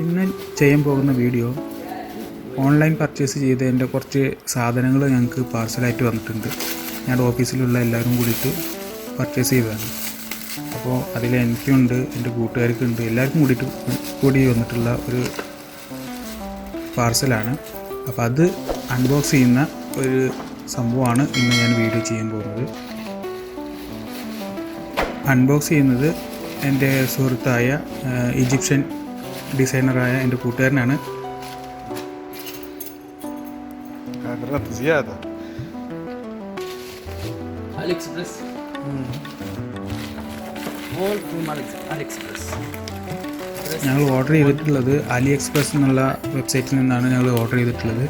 ഇന്ന് ചെയ്യാൻ പോകുന്ന വീഡിയോ ഓൺലൈൻ പർച്ചേസ് ചെയ്തതിൻ്റെ കുറച്ച് സാധനങ്ങൾ ഞങ്ങൾക്ക് പാർസലായിട്ട് വന്നിട്ടുണ്ട്. ഞങ്ങളുടെ ഓഫീസിലുള്ള എല്ലാവരും കൂടിയിട്ട് പർച്ചേസ് ചെയ്തതാണ്. അപ്പോൾ അതിൽ എനിക്കുണ്ട്, എൻ്റെ കൂട്ടുകാർക്കുണ്ട്, എല്ലാവർക്കും കൂടി വന്നിട്ടുള്ള ഒരു പാർസലാണ്. അപ്പോൾ അത് അൺബോക്സ് ചെയ്യുന്ന ഒരു സംഭവമാണ് ഇന്ന് ഞാൻ വീഡിയോ ചെയ്യാൻ പോകുന്നത്. അൺബോക്സ് ചെയ്യുന്നത് എൻ്റെ സുഹൃത്തായ ഈജിപ്ഷ്യൻ ഡിസൈനറായ എൻ്റെ കൂട്ടുകാരനാണ്. Aliexpress. All from Aliexpress. ഞങ്ങൾ ഓർഡർ ചെയ്തിട്ടുള്ളത് അലിഎക്സ്പ്രസ് എന്നുള്ള വെബ്സൈറ്റിൽ നിന്നാണ് ഞങ്ങൾ ഓർഡർ ചെയ്തിട്ടുള്ളത്.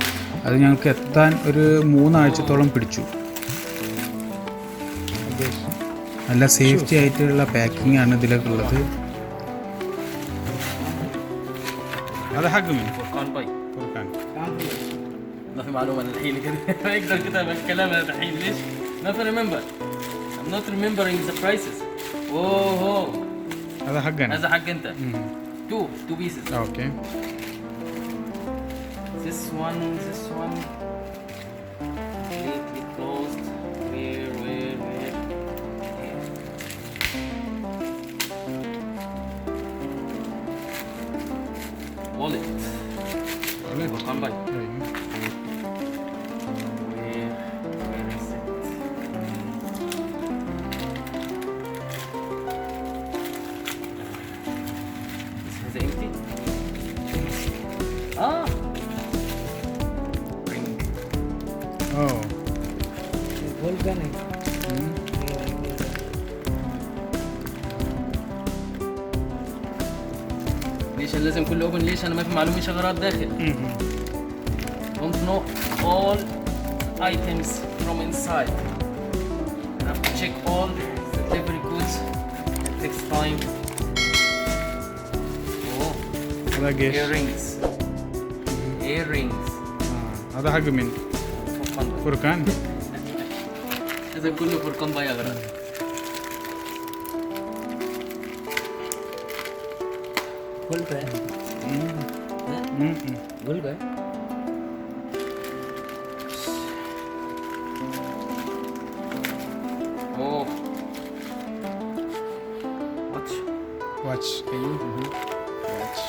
അത് ഞങ്ങൾക്ക് എത്താൻ ഒരു 3 ആഴ്ചത്തോളം പിടിച്ചു. നല്ല സേഫ്റ്റി ആയിട്ടുള്ള പാക്കിംഗ് ആണ് ഇതിലൊക്കെ ഉള്ളത്. هذا حق من فرقان باي. فرقان. ما في معلومة الحين كده ما يقدر كتاب الكلام هذا الحين ليش؟ ما في remember. I'm not remembering the prices. Oh. هذا حقنا. هذا حق أنت. Two pieces. Okay. This one. Completely closed. Where? Here. Wallet. Come by. Where is it? Is it empty? Ring. Oh. Volcanic. ليش لازم كله اوبن؟ ليش انا ما في معلومه شغلات داخل. Don't know all items from inside. I have to check all the delivery goods. It takes time. Oh, هذا قيش. earrings. هذا حق من فرقان. هذا كله فرقان باي اغراض. Full पे भूल गए. Oh, watch. Watch. Watch.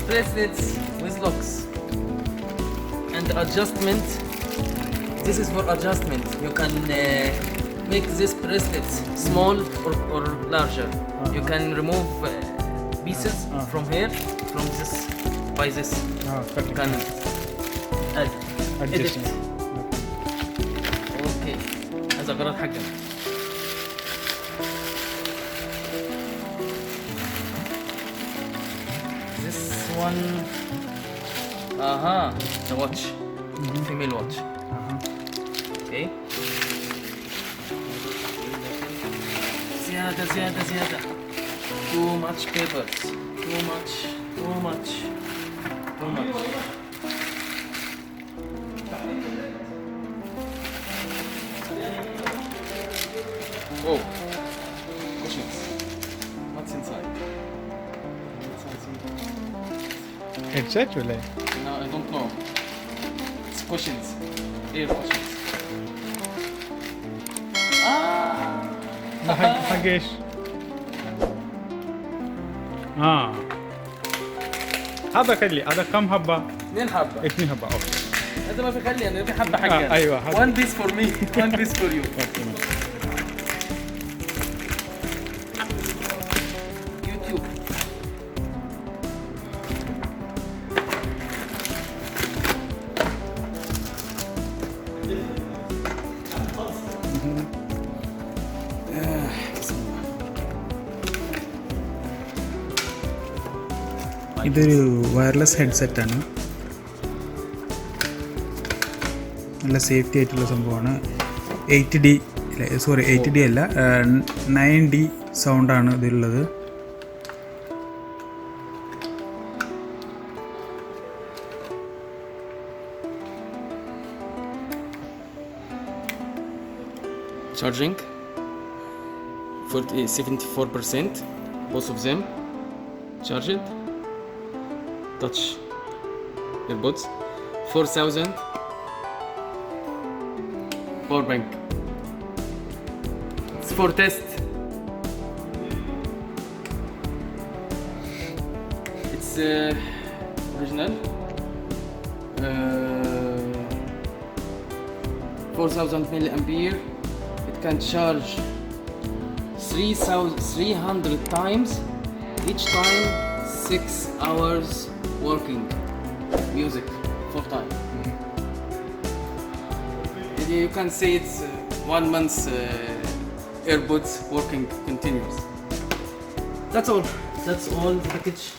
Bracelets with locks and adjustment. This is for adjustment. You can make this bracelets small or larger. You can remove pieces from here, from this, by this. You can edit. Okay. هذا قرار حقنا. One, the watch, female watch. Okay. زيادة. Too much papers. Too much. Oh, cushions. What's inside? Headset ولا ايه؟ No, I don't know. It's cushions. Air cushions. حق ايش؟ هذا خلي، هذا كم حبة؟ 2 حبة. 2 حبة اوكي. هذا ما في خلي يعني في حبة حقك. ايوه. One piece for me, one piece for you. YouTube. ഇതൊരു wireless ഹെഡ്സെറ്റാണ്. നല്ല safety ആയിട്ടുള്ള സംഭവമാണ്. 8D അല്ല 8D അല്ല 9D സൗണ്ടാണ് ഇതിലുള്ളത്. charging 74%, both of them charged. Touch earbuds. 4000 power bank. It's for test. It's original. 4000 milliampere. It can charge 300 times, each time 6 hours working music full time. You can say it's 1 month's earbuds working continuous. That's all the package.